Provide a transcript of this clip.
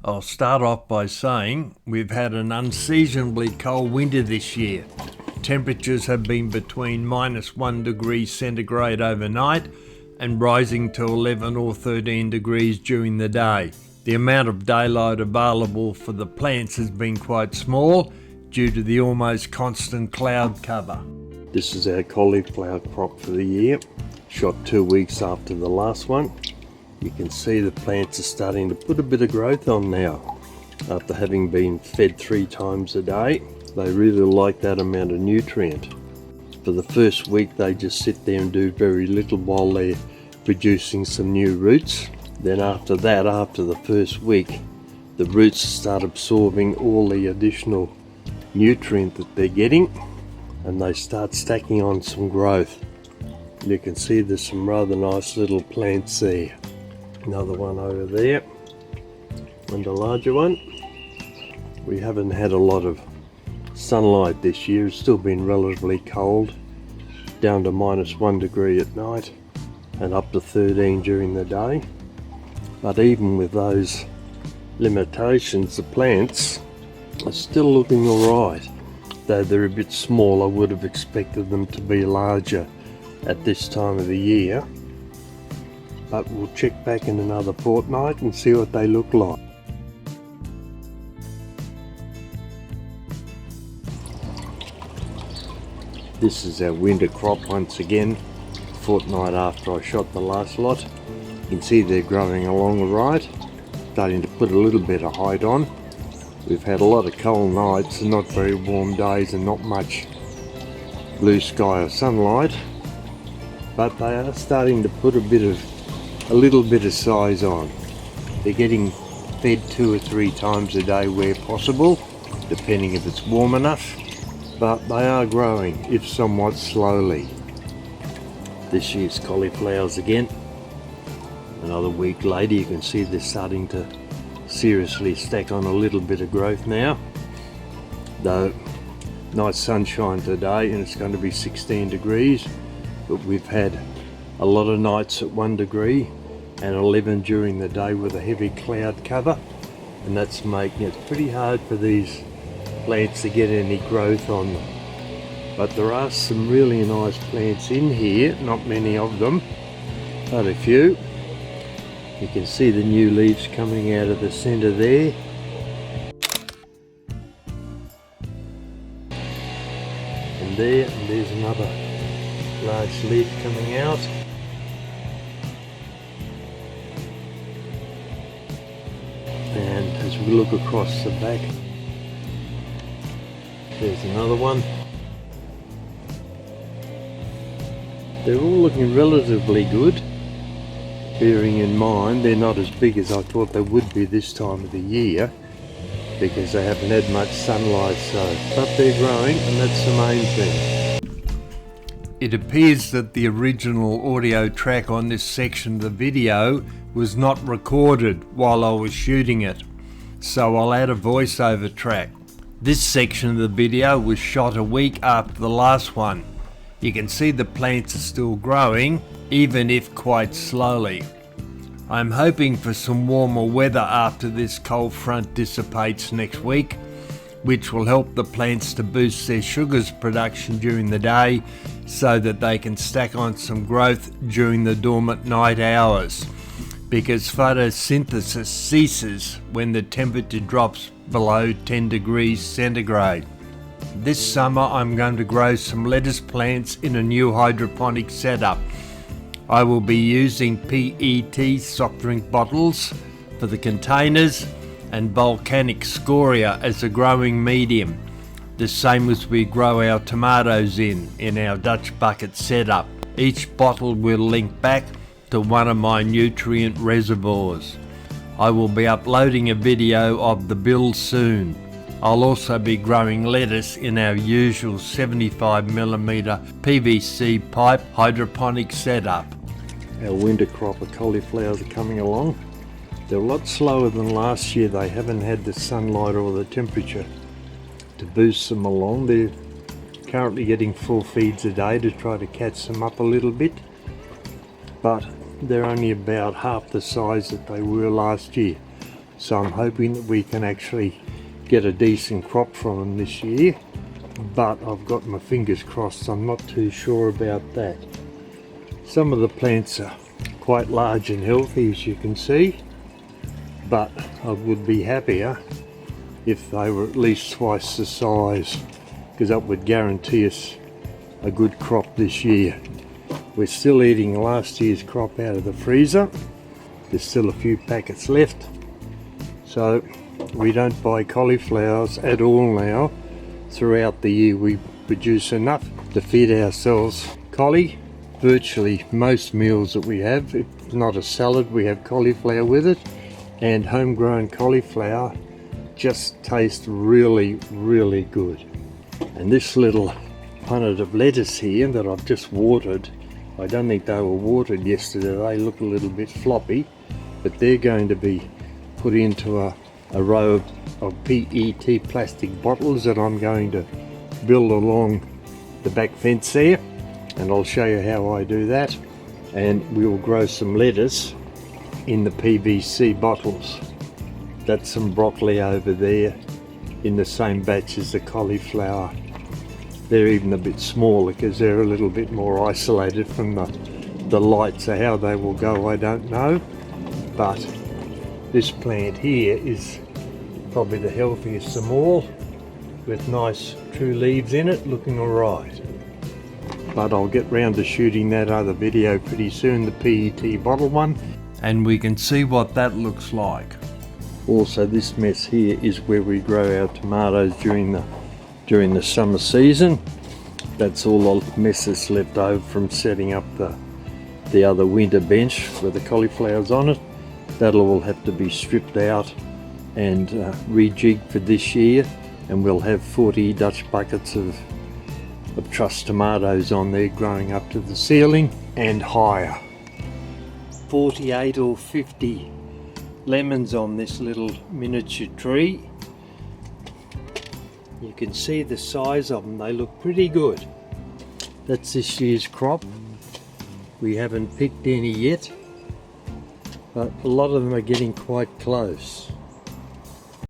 I'll start off by saying we've had an unseasonably cold winter this year. Temperatures have been between -1 degree centigrade overnight and rising to 11 or 13 degrees during the day. The amount of daylight available for the plants has been quite small due to the almost constant cloud cover. This is our cauliflower crop for the year, shot 2 weeks after the last one. You can see the plants are starting to put a bit of growth on now. After having been fed 3 times a day, they really like that amount of nutrient. For the first week they just sit there and do very little while they're producing some new roots. Then after that, after the first week, the roots start absorbing all the additional nutrient that they're getting and they start stacking on some growth. You can see there's some rather nice little plants there. Another one over there and a larger one. We haven't had a lot of sunlight this year. It's still been relatively cold, down to -1 degree at night and up to 13 during the day. But even with those limitations, the plants are still looking alright. Though they're a bit small, I would have expected them to be larger at this time of the year. But we'll check back in another fortnight and see what they look like. This is our winter crop once again, a fortnight after I shot the last lot. You can see they're growing along alright, starting to put a little bit of height on. We've had a lot of cold nights and not very warm days and not much blue sky or sunlight, but they are starting to put a little bit of size on. They're getting fed 2 or 3 times a day where possible, depending if it's warm enough, but they are growing, if somewhat slowly. This year's cauliflowers again. Another week later, you can see they're starting to seriously stack on a little bit of growth now. Though nice sunshine today and it's going to be 16 degrees, but we've had a lot of nights at 1 degree and 11 during the day with a heavy cloud cover, and that's making it pretty hard for these plants to get any growth on them. But there are some really nice plants in here, not many of them, but a few. You can see the new leaves coming out of the centre there. And there's another large leaf coming out. And as we look across the back, there's another one. They're all looking relatively good, bearing in mind they're not as big as I thought they would be this time of the year because they haven't had much sunlight, but they're growing and that's the main thing. It appears that the original audio track on this section of the video was not recorded while I was shooting it, so I'll add a voiceover track. This section of the video was shot a week after the last one. You can see the plants are still growing, even if quite slowly. I'm hoping for some warmer weather after this cold front dissipates next week, which will help the plants to boost their sugars production during the day so that they can stack on some growth during the dormant night hours, because photosynthesis ceases when the temperature drops below 10 degrees centigrade. This summer I'm going to grow some lettuce plants in a new hydroponic setup. I will be using PET soft drink bottles for the containers and volcanic scoria as a growing medium, the same as we grow our tomatoes in our Dutch bucket setup. Each bottle will link back to one of my nutrient reservoirs. I will be uploading a video of the build soon. I'll also be growing lettuce in our usual 75mm PVC pipe hydroponic setup. Our winter crop of cauliflowers are coming along. They're a lot slower than last year. They haven't had the sunlight or the temperature to boost them along. They're currently getting 4 feeds a day to try to catch them up a little bit, but they're only about half the size that they were last year. so I'm hoping that we can actually get a decent crop from them this year, but I've got my fingers crossed. I'm not too sure about that. Some of the plants are quite large and healthy, as you can see, but I would be happier if they were at least twice the size, because that would guarantee us a good crop this year. We're still eating last year's crop out of the freezer. There's still a few packets left, so we don't buy cauliflowers at all now. Throughout the year we produce enough to feed ourselves cauli. Virtually most meals that we have, if not a salad, we have cauliflower with it, and homegrown cauliflower just tastes really, really good. And this little punnet of lettuce here that I've just watered, I don't think they were watered yesterday, they look a little bit floppy, but they're going to be put into a row of PET plastic bottles that I'm going to build along the back fence there, and I'll show you how I do that. And we'll grow some lettuce in the PVC bottles. That's some broccoli over there in the same batch as the cauliflower. They're even a bit smaller because they're a little bit more isolated from the light, so how they will go I don't know. But this plant here is probably the healthiest of them all, with nice true leaves in it, looking alright. But I'll get round to shooting that other video pretty soon, the PET bottle one, and we can see what that looks like. Also, this mess here is where we grow our tomatoes during the summer season. That's all the mess that's left over from setting up the other winter bench with the cauliflowers on it. That'll all have to be stripped out and rejigged for this year, and we'll have 40 Dutch buckets of truss tomatoes on there growing up to the ceiling and higher. 48 or 50 lemons on this little miniature tree. You can see the size of them, they look pretty good. That's this year's crop. We haven't picked any yet, but a lot of them are getting quite close.